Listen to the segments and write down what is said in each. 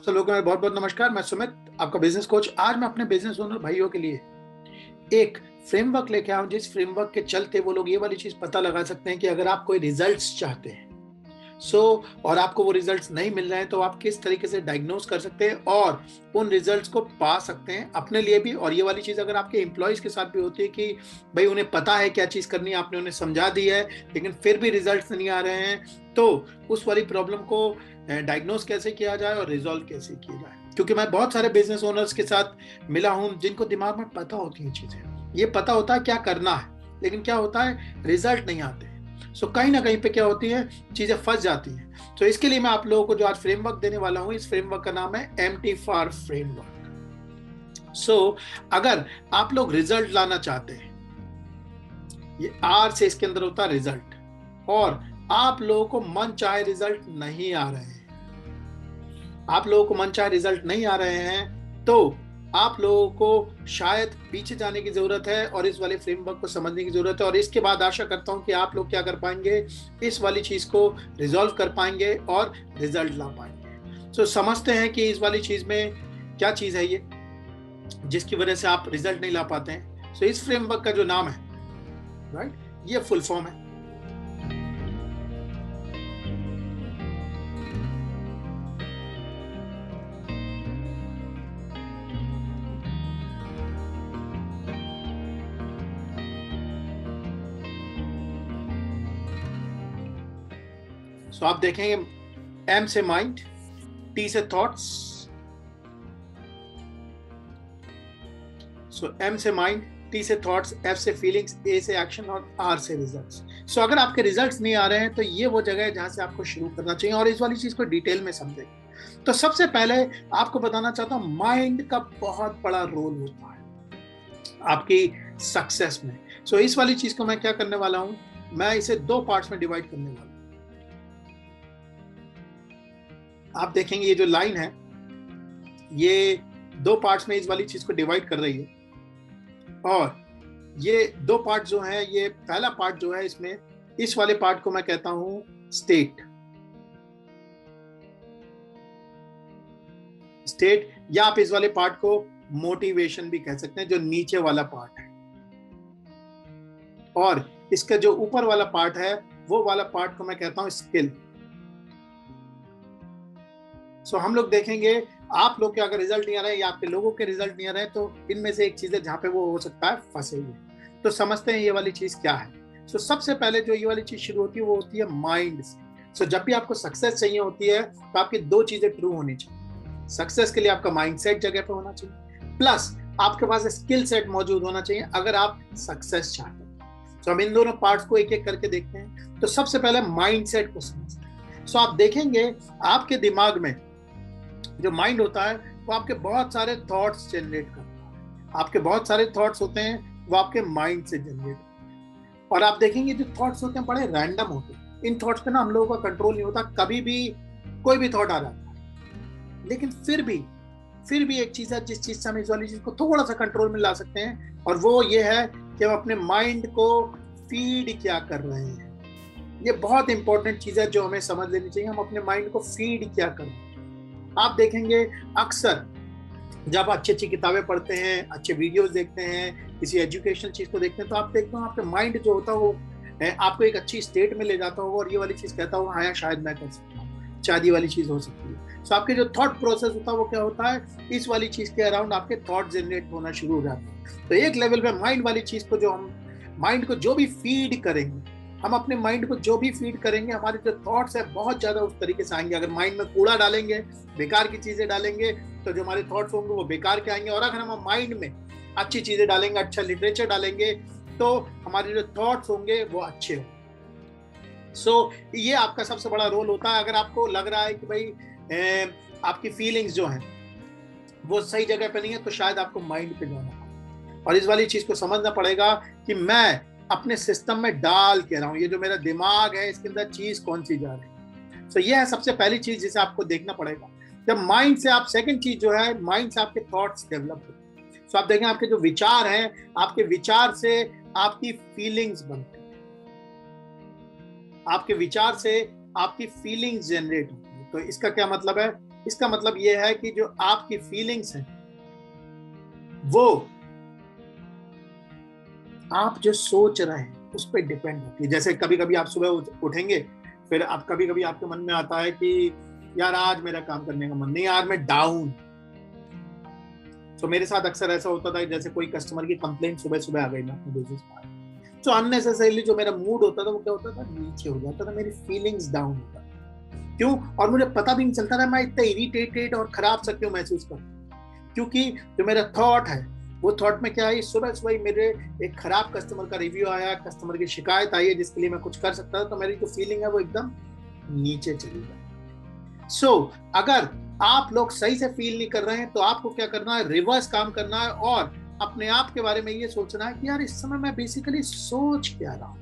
आप सब लोगों को बहुत बहुत नमस्कार। मैं सुमित, आपका बिजनेस कोच। आज मैं अपने बिजनेस ओनर भाइयों के लिए एक फ्रेमवर्क लेके आया हूं, जिस फ्रेमवर्क के चलते वो लोग ये वाली चीज पता लगा सकते हैं कि अगर आप कोई रिजल्ट्स चाहते हैं और आपको वो रिजल्ट्स नहीं मिल रहे हैं तो आप किस तरीके से डायग्नोज कर सकते हैं और उन रिजल्ट्स को पा सकते हैं अपने लिए भी। और ये वाली चीज अगर आपके एम्प्लॉयज के साथ भी होती है कि भाई उन्हें पता है क्या चीज करनी है, आपने उन्हें समझा दी है लेकिन फिर भी रिजल्ट्स नहीं आ रहे हैं, तो उस वाली प्रॉब्लम को डायग्नोज कैसे किया जाए और रिजॉल्व कैसे किया जाए। क्योंकि मैं बहुत सारे बिजनेस ओनर्स के साथ मिला हूं जिनको दिमाग में पता होती हैं चीजें, ये पता होता है क्या करना है, लेकिन क्या होता है रिजल्ट नहीं आते। कहीं ना कहीं पे क्या होती है, चीजें फंस जाती हैं। इसके लिए मैं आप लोगों को जो आज फ्रेमवर्क देने वाला हूं, इस फ्रेमवर्क का नाम है MT4 फ्रेमवर्क। अगर आप लोग रिजल्ट लाना चाहते हैं, ये आर से इसके अंदर होता है रिजल्ट, और आप लोगों को मन चाहे रिजल्ट नहीं आ रहे हैं, आप लोगों को मन चाहे रिजल्ट नहीं आ रहे हैं, तो आप लोगों को शायद पीछे जाने की जरूरत है और इस वाले फ्रेमवर्क को समझने की जरूरत है। और इसके बाद आशा करता हूं कि आप लोग क्या कर पाएंगे, इस वाली चीज को रिजॉल्व कर पाएंगे और रिजल्ट ला पाएंगे। समझते हैं कि इस वाली चीज में क्या चीज है ये जिसकी वजह से आप रिजल्ट नहीं ला पाते हैं। इस फ्रेमवर्क का जो नाम है, राइट, ये फुल फॉर्म है। आप देखेंगे M से माइंड, T से थॉट्स, M से माइंड, T से थॉट्स, F से फीलिंग्स, A से एक्शन और R से रिजल्ट्स। अगर आपके रिजल्ट्स नहीं आ रहे हैं तो ये वो जगह है जहां से आपको शुरू करना चाहिए और इस वाली चीज को डिटेल में समझेंगे। तो सबसे पहले आपको बताना चाहता हूं, माइंड का बहुत बड़ा रोल होता है आपकी सक्सेस में। इस वाली चीज को मैं क्या करने वाला हूं, मैं इसे दो पार्ट्स में डिवाइड करने वाला हूं। आप देखेंगे ये जो लाइन है, ये दो पार्ट्स में इस वाली चीज को डिवाइड कर रही है। और ये दो पार्ट जो है, ये पहला पार्ट जो है, इसमें इस वाले पार्ट को मैं कहता हूं स्टेट, या आप इस वाले पार्ट को मोटिवेशन भी कह सकते हैं, जो नीचे वाला पार्ट है। और इसका जो ऊपर वाला पार्ट है, वो वाला पार्ट को मैं कहता हूं स्किल। हम लोग देखेंगे आप लोग के अगर रिजल्ट नहीं आ रहे हैं या आपके लोगों के रिजल्ट नहीं आ रहे हैं, तो इनमें से एक चीज है जहां पे वो हो सकता है फंसे हुए। तो समझते हैं ये वाली चीज क्या है। सबसे पहले जो ये वाली चीज शुरू होती है वो होती है माइंड से। जब भी आपको सक्सेस चाहिए होती है तो आपकी दो चीजें ट्रू होनी चाहिए। सक्सेस के लिए आपका माइंड सेट जगह पे होना चाहिए, प्लस आपके पास स्किल सेट मौजूद होना चाहिए अगर आप सक्सेस चाहते हैं। हम इन दोनों पार्ट्स को एक एक करके देखते हैं। तो सबसे पहले माइंड सेट को समझते हैं। आप देखेंगे आपके दिमाग में जो माइंड होता है वो आपके बहुत सारे थॉट्स जनरेट करता है। आपके बहुत सारे थॉट्स होते हैं वो आपके माइंड से जनरेट होते हैं। और आप देखेंगे जो थॉट्स होते हैं बड़े रैंडम होते हैं। इन थॉट्स पे ना हम लोगों का कंट्रोल नहीं होता, कभी भी कोई भी थॉट आ जाता है। लेकिन फिर भी एक चीज है जिस चीज से हम इस वाली चीज को थोड़ा सा कंट्रोल में ला सकते हैं, और वो ये है कि हम अपने माइंड को फीड क्या कर रहे हैं। ये बहुत इंपॉर्टेंट चीज है जो हमें समझ लेनी चाहिए, हम अपने माइंड को फीड क्या कर रहे हैं। आप देखेंगे अक्सर जब अच्छी अच्छी किताबें पढ़ते हैं, अच्छे वीडियोस देखते हैं, किसी एजुकेशनल चीज को देखते हैं, तो आप देखते हो आपके माइंड जो होता है वो आपको एक अच्छी स्टेट में ले जाता होगा और ये वाली चीज कहता होगा हाँ यार शायद मैं कर सकता हूँ, शायद ये वाली चीज हो सकती है। आपके जो थॉट प्रोसेस होता है वो क्या होता है, इस वाली चीज के अराउंड आपके थॉट जनरेट होना शुरू हो जाते हैं। तो एक लेवल पे माइंड वाली चीज को, जो हम माइंड को जो भी फीड करेंगे, हम अपने माइंड को जो भी फीड करेंगे, हमारे जो थॉट्स है बहुत ज्यादा उस तरीके से आएंगे। अगर माइंड में कूड़ा डालेंगे, बेकार की चीजें डालेंगे, तो जो हमारे थॉट्स होंगे वो बेकार के आएंगे। और अगर हम माइंड में अच्छी चीजें डालेंगे, अच्छा लिटरेचर डालेंगे, तो हमारे जो थॉट्स होंगे वो अच्छे होंगे। ये आपका सबसे बड़ा रोल होता है। अगर आपको लग रहा है कि भाई आपकी फीलिंग्स जो हैं वो सही जगह पे नहीं है, तो शायद आपको माइंड पे जाना पड़ेगा और इस वाली चीज को समझना पड़ेगा कि मैं अपने सिस्टम में डाल के रहा हूं, ये जो मेरा दिमाग है इसके अंदर चीज कौन सी जा रही है। ये है सबसे पहली चीज जिसे आपको देखना पड़ेगा। जब माइंड से आप, सेकंड चीज जो है, माइंड से आपके थॉट्स डेवलप होते हैं। आप देखें आपके जो विचार हैं, आपके विचार से आपकी फीलिंग्स बनती है, आपके विचार से आपकी फीलिंग्स जनरेट होती है। तो इसका क्या मतलब है, इसका मतलब ये है कि जो आपकी फीलिंग्स हैं वो आप जो सोच रहे हैं उस पर डिपेंड होती है। जैसे कभी कभी आप सुबह उठेंगे, फिर आप कभी कभी आपके मन में आता है कि यार आज मेरा काम करने का मन नहीं, यार मैं डाउन। तो मेरे साथ अक्सर ऐसा होता था, जैसे कोई कस्टमर की कंप्लेंट सुबह सुबह आ गई ना अपने बिजनेस में, तो अननेसेसरीली जो मेरा मूड होता था वो क्या होता था, नीचे हो जाता था, मेरी फीलिंग्स डाउन होता था। क्यों? और मुझे पता भी नहीं चलता था मैं इतना इरिटेटेड और खराब सा क्यों महसूस करता, क्योंकि जो मेरा थॉट है वो थॉट में क्या है, सुबह सुबह मेरे एक खराब कस्टमर का रिव्यू आया, कस्टमर की शिकायत आई है जिसके लिए मैं कुछ कर सकता था, तो मेरी जो फीलिंग है वो एकदम नीचे चली गई। सो अगर आप लोग सही से फील नहीं कर रहे हैं तो आपको क्या करना है, रिवर्स काम करना है और अपने आप के बारे में ये सोचना है कि यार इस समय मैं बेसिकली सोच क्या रहा हूं,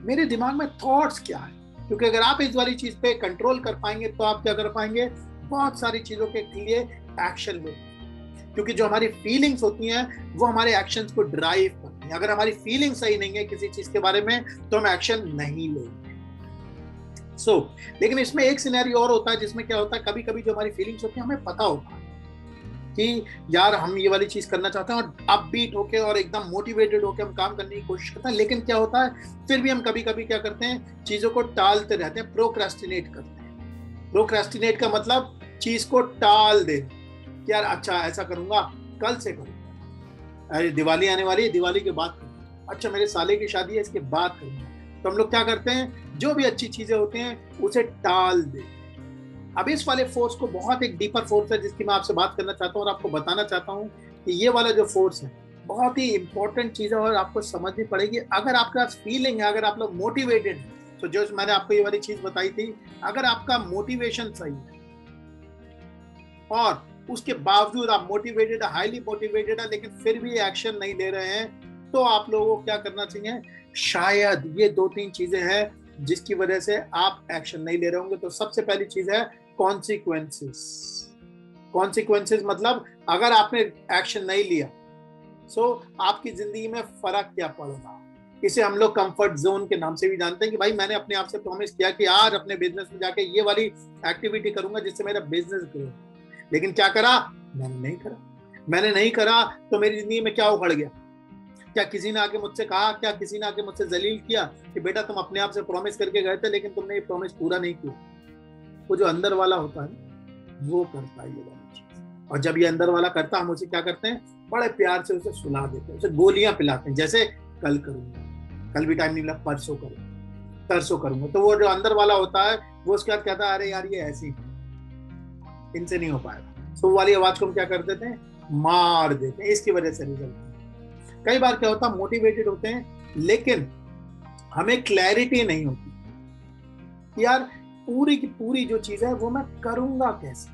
मेरे दिमाग में थॉट्स क्या है। क्योंकि अगर आप इस वाली चीज पे कंट्रोल कर पाएंगे तो आप क्या कर पाएंगे, बहुत सारी चीजों के लिए एक्शन ले। क्योंकि जो हमारी फीलिंग्स होती हैं वो हमारे एक्शंस को ड्राइव करती हैं। अगर हमारी फीलिंग सही नहीं है किसी चीज के बारे में तो हम एक्शन नहीं लेंगे। लेकिन इसमें एक सिनेरियो और होता है जिसमें क्या होता है, कभी कभी जो हमारी फीलिंग्स होती है हमें पता होता है कि यार हम ये वाली चीज करना चाहते हैं और अपबीट होके और एकदम मोटिवेटेड होके हम काम करने की कोशिश करते हैं, लेकिन क्या होता है फिर भी हम कभी कभी क्या करते हैं, चीजों को टालते रहते हैं, प्रोक्रेस्टिनेट करते हैं। प्रोक्रेस्टिनेट का मतलब चीज को टाल दे कि यार अच्छा ऐसा करूंगा, कल से करूंगा, अरे दिवाली आने वाली है, दिवाली के बाद करूंगा, अच्छा मेरे साले की शादी है इसके बाद करूंगा। तो हम लोग क्या करते हैं, जो भी अच्छी चीजें होती हैं उसे टाल दे। अब इस वाले फोर्स को, बहुत एक डीपर फोर्स है जिसकी मैं आपसे बात करना चाहता हूँ और आपको बताना चाहता हूँ कि ये वाला जो फोर्स है बहुत ही इंपॉर्टेंट चीज है और आपको समझनी पड़ेगी। अगर आपके पास फीलिंग है, अगर आप लोग मोटिवेटेड हैं, तो जो मैंने आपको ये वाली चीज बताई थी, अगर आपका मोटिवेशन सही है और उसके बावजूद आप मोटिवेटेड, हाईली मोटिवेटेड है, लेकिन फिर भी एक्शन नहीं ले रहे हैं, तो आप लोगों को क्या करना चाहिए, शायद ये 2-3 चीजें हैं जिसकी वजह से आप एक्शन नहीं ले रहे होंगे। तो सबसे पहली चीज है कॉन्सिक्वेंसेस। कॉन्सिक्वेंसेस मतलब अगर आपने एक्शन नहीं लिया तो आपकी जिंदगी में फर्क क्या पड़ेगा। इसे हम लोग कंफर्ट जोन के नाम से भी जानते हैं कि भाई मैंने अपने आप से प्रॉमिस किया कि आज अपने बिजनेस में जाके ये वाली एक्टिविटी करूंगा जिससे मेरा बिजनेस ग्रो, लेकिन क्या करा, मैंने नहीं करा तो मेरी जिंदगी में क्या उखड़ गया। क्या किसी ने आके मुझसे कहा, क्या किसी ने आके मुझसे जलील किया कि बेटा तुम अपने आप से प्रॉमिस करके गए थे लेकिन तुमने ये प्रॉमिस पूरा नहीं किया। वो जो अंदर वाला होता है वो करता है ये वाली चीज, और जब ये अंदर वाला करता हम उसे क्या करते हैं, बड़े प्यार से उसे सुला देते हैं, उसे गोलियां पिलाते हैं, जैसे कल करूंगा, कल भी टाइम नहीं लगा, परसों करूंगा, तरसों करूंगा। तो वो जो अंदर वाला होता है वो उसके बाद कहता है अरे यार ये ऐसी इनसे नहीं हो पाएगा, तो वाली आवाज को हम क्या कर देते हैं, मार देते हैं। इसकी वजह से रिजल्ट, कई बार क्या होता है मोटिवेटेड होते हैं लेकिन हमें क्लैरिटी नहीं होती यार पूरी की पूरी जो चीज है वो मैं करूंगा कैसे,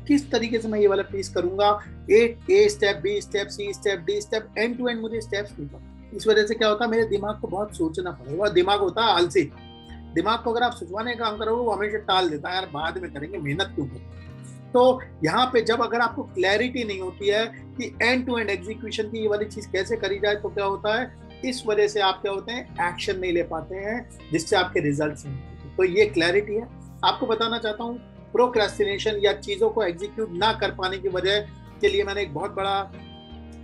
किस तरीके से मैं ये वाला पीस करूंगा, A step, B step, C step, D step, end to end मुझे स्टेप्स नहीं पता। इस वजह से क्या होता है मेरे दिमाग को बहुत सोचना पड़ेगा। दिमाग होता है आलसी, दिमाग को अगर आप सुझवाने का काम करोगे वो हमेशा टाल देता है, यार बाद में करेंगे, मेहनत क्यों करें। तो यहाँ पे जब अगर आपको क्लैरिटी नहीं होती है कि एंड टू एंड एग्जीक्यूशन की ये वाली चीज कैसे करी जाए, तो क्या होता है, इस वजह से आप क्या होते हैं, एक्शन नहीं ले पाते हैं जिससे आपके रिजल्ट्स नहीं होते। तो ये क्लैरिटी है। आपको बताना चाहता हूँ प्रोक्रेस्टिनेशन या चीजों को एग्जीक्यूट ना कर पाने की वजह के लिए मैंने एक बहुत बड़ा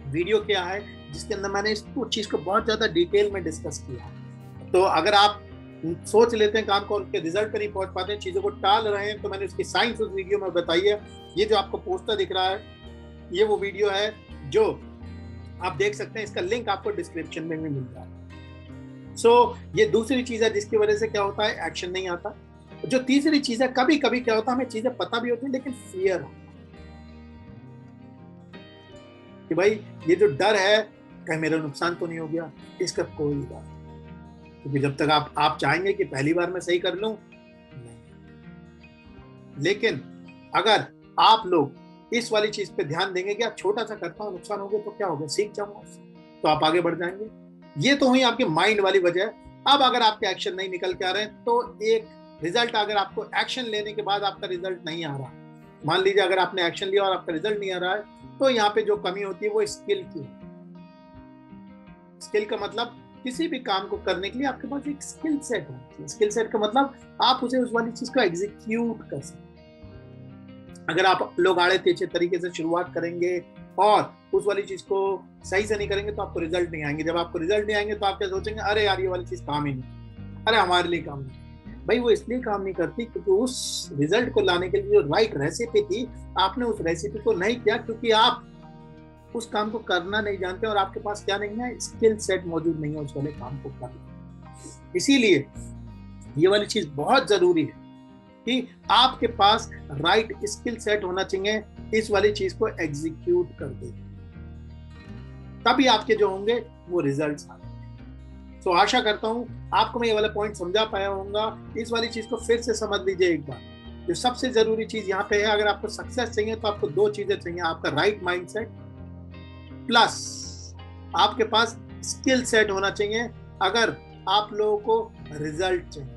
वीडियो किया है जिसके अंदर मैंने इस चीज को बहुत ज्यादा डिटेल में डिस्कस किया है। तो अगर आप सोच लेते हैं काम को, उनके रिजल्ट पे नहीं पहुंच पाते हैं, चीजों को टाल रहे हैं, तो मैंने उसकी साइंस उस वीडियो में बताई है। ये जो आपको पोस्टर दिख रहा है ये वो वीडियो है जो आप देख सकते हैं, इसका लिंक आपको डिस्क्रिप्शन में भी मिल रहा है। ये दूसरी चीज है जिसकी वजह से क्या होता है, एक्शन नहीं आता। जो तीसरी चीज है, कभी कभी क्या होता है हमें चीजें पता भी होती है लेकिन फियर होता है कि भाई ये जो डर है कहीं मेरा नुकसान तो नहीं हो गया, इसका कोई बात नहीं। क्योंकि जब तक आप चाहेंगे कि पहली बार मैं सही कर लूं, नहीं। लेकिन अगर आप लोग इस वाली चीज पे ध्यान देंगे कि आप छोटा सा करता हूं, नुकसान हो गया तो क्या हो गया, सीख जाऊंगा उससे, तो आप आगे बढ़ जाएंगे। ये तो हुई आपकी माइंड वाली वजह। अब अगर आपके एक्शन नहीं निकल के आ रहे हैं तो एक रिजल्ट, अगर आपको एक्शन लेने के बाद आपका रिजल्ट नहीं आ रहा, मान लीजिए अगर आपने एक्शन लिया और आपका रिजल्ट नहीं आ रहा है, तो यहाँ पे जो कमी होती है वो स्किल की। स्किल का मतलब किसी भी काम को करने के लिए आपके पास एक स्किल सेट होना चाहिए। स्किल सेट का मतलब आप उसे उस वाली चीज को एग्जीक्यूट कर सकते। अगर आप लोग आड़े तेजे तरीके से शुरुआत करेंगे और उस वाली चीज को सही से नहीं करेंगे तो आपको रिजल्ट नहीं आएंगे। जब आपको रिजल्ट नहीं आएंगे तो आप क्या सोचेंगे, अरे यार ये वाली चीज काम ही नहीं, अरे हमारे लिए काम नहीं। भाई वो इसलिए काम नहीं करती क्योंकि उस रिजल्ट को लाने के लिए जो राइट रेसिपी थी, आपने उस रेसिपी को नहीं किया क्योंकि आप उस काम को करना नहीं जानते और आपके पास क्या नहीं है, स्किल सेट मौजूद नहीं है उस वाले काम को करने। इसीलिए ये वाली चीज बहुत जरूरी है कि आपके पास राइट स्किल सेट होना चाहिए इस वाली चीज को एग्जीक्यूट कर दे, तभी आपके जो होंगे वो रिजल्ट्स आएंगे। तो आशा करता हूं आपको मैं ये वाला पॉइंट समझा पाया होऊंगा। इस वाली चीज को फिर से समझ लीजिए एक बार। जो सबसे जरूरी चीज यहाँ पे है, अगर आपको सक्सेस चाहिए तो आपको दो चीजें चाहिए, आपका राइट माइंडसेट प्लस आपके पास स्किल सेट होना चाहिए अगर आप लोगों को रिजल्ट चाहिए।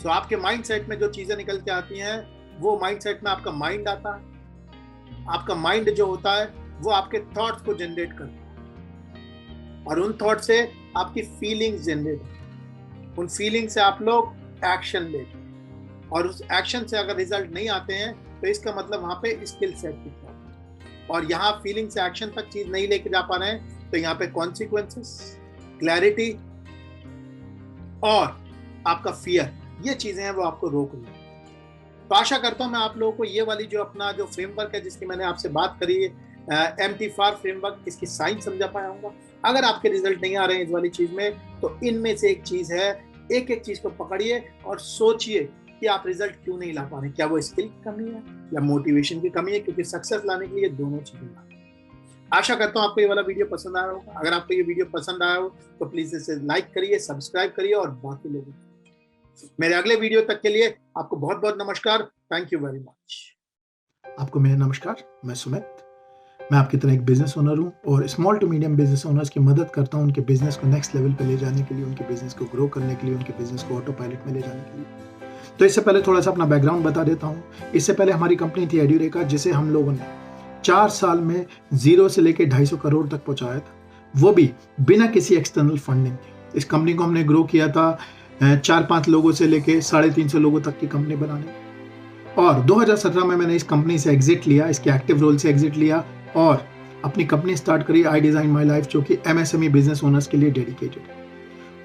तो आपके माइंडसेट में जो चीजें निकल के आती हैं वो माइंडसेट में आपका माइंड आता है। आपका माइंड जो होता है वो आपके थॉट्स को जनरेट करता है और उन थॉट से आपकी फीलिंग्स जनरेट होती है। उन फीलिंग से आप लोग एक्शन लेते हैं और उस एक्शन से अगर रिजल्ट नहीं आते हैं तो इसका मतलब वहां पे स्किल सेट दिखता है। और यहाँ फीलिंग से एक्शन तक चीज नहीं लेके जा पा रहे हैं तो यहाँ पे कॉन्सिक्वेंसेस, क्लैरिटी और आपका फियर, ये चीजें हैं वो आपको रोक रही है। तो आशा करता हूं मैं आप लोगों को ये वाली जो अपना जो फ्रेमवर्क है जिसकी मैंने आपसे बात करी है, MT4 फ्रेमवर्क, इसकी साइंस समझा पाया होगा। अगर आपके रिजल्ट नहीं आ रहे हैं इस वाली चीज में तो इनमें से एक चीज है, एक एक चीज को पकड़िए और सोचिए कि आप रिजल्ट क्यों नहीं ला पा रहे। क्या वो स्किल की कमी है या मोटिवेशन की कमी है? क्योंकि सक्सेस लाने के लिए दोनों चीजें आशा करता हूं आपको ये वाला वीडियो पसंद आया होगा। अगर आपको ये वीडियो पसंद आया हो तो प्लीज इसे लाइक करिए, सब्सक्राइब करिए और बाकी लोगों को। मेरे अगले वीडियो तक के लिए आपको बहुत बहुत नमस्कार। Thank you very much. आपको मेरा नमस्कार। मैं सुमित, मैं आपकी तरह एक बिजनेस ओनर हूं और small to medium business owners की मदद करता हूं उनके बिजनेस को नेक्स्ट लेवल पे ले जाने के लिए, उनके बिजनेस को ग्रो करने के लिए, उनके बिजनेस को ऑटो पायलट में ले जाने के लिए। तो इससे पहले थोड़ा सा अपना बैकग्राउंड बता देता हूं। इससे पहले हमारी कंपनी थी एड्यूरेका, जिसे हम लोगों ने 4 साल में 0 से लेकर 250 करोड़ तक पहुंचाया था, वो भी बिना किसी एक्सटर्नल फंडिंग के। इस कंपनी को हमने ग्रो किया था 4-5 लोगों से लेके 350 लोगों तक की कंपनी बनाने। और 2017 में मैंने इस कंपनी से एग्जिट लिया, इसके एक्टिव रोल से एग्जिट लिया और अपनी कंपनी स्टार्ट करी आई डिजाइन माई लाइफ, जो कि MSME बिजनेस ओनर्स के लिए डेडिकेटेड है।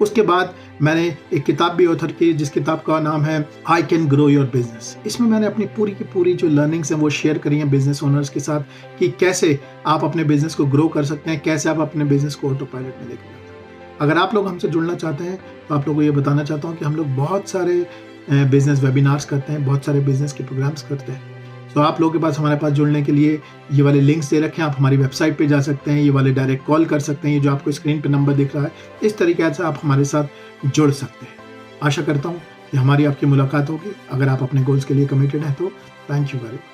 उसके बाद मैंने एक किताब भी ऑथर की जिस किताब का नाम है I can grow your business. इसमें मैंने अपनी पूरी की पूरी जो लर्निंग्स हैं वो शेयर करी हैं बिजनेस ओनर्स के साथ कि कैसे आप अपने बिजनेस को ग्रो कर सकते हैं, कैसे आप अपने बिजनेस को ऑटो पायलट में लेकर जाते हैं। अगर आप लोग हमसे जुड़ना चाहते हैं तो आप लोगों को ये बताना चाहता हूँ कि हम लोग बहुत सारे बिजनेस वेबिनार्स करते हैं, बहुत सारे बिजनेस के प्रोग्राम्स करते हैं। तो आप लोगों के पास हमारे पास जुड़ने के लिए ये वाले लिंक्स दे रखे हैं, आप हमारी वेबसाइट पे जा सकते हैं, ये वाले डायरेक्ट कॉल कर सकते हैं, ये जो आपको स्क्रीन पे नंबर दिख रहा है, इस तरीके से आप हमारे साथ जुड़ सकते हैं। आशा करता हूँ कि हमारी आपकी मुलाकात होगी। अगर आप अपने गोल्स के लिए कमिटेड हैं तो थैंक यू वेरी मच।